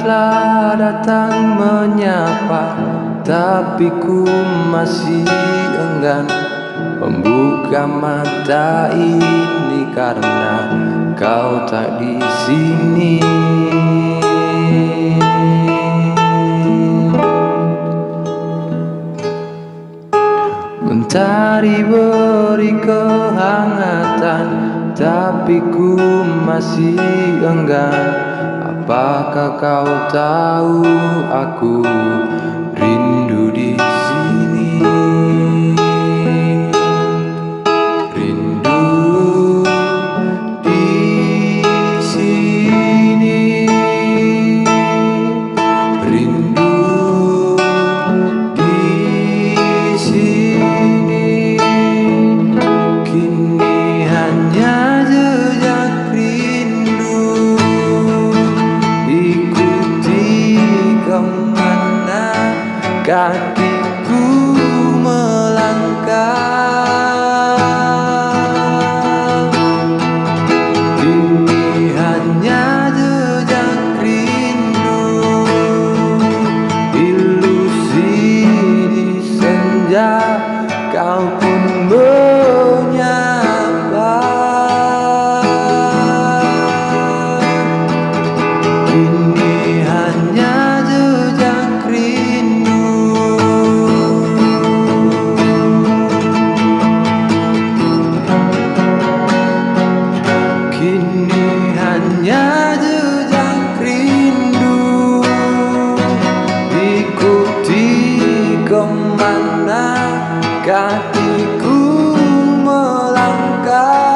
telah datang menyapa, tapi ku masih enggan membuka mata ini karena kau tak di sini. Mentari beri kehangatan, tapi ku masih enggan. Apakah kau tahu aku rindu di sini? Rindu di sini. Rindu di sini. Kini hanya jejak rindu, ikuti kemana kakiku melangkah. Kini hanya jejak rindu, ilusi di senja, kau pun menyapa. Kini hanya jejak rindu. Kini hanya jejak rindu, ikuti kemana kakiku melangkah.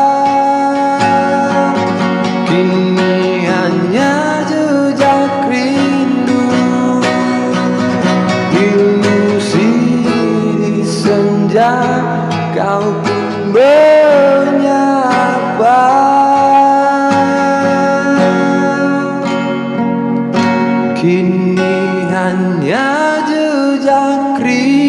Kini hanya jejak rindu, ilusi di senja, kau pun menyapa. Kini hanya jejak rindu.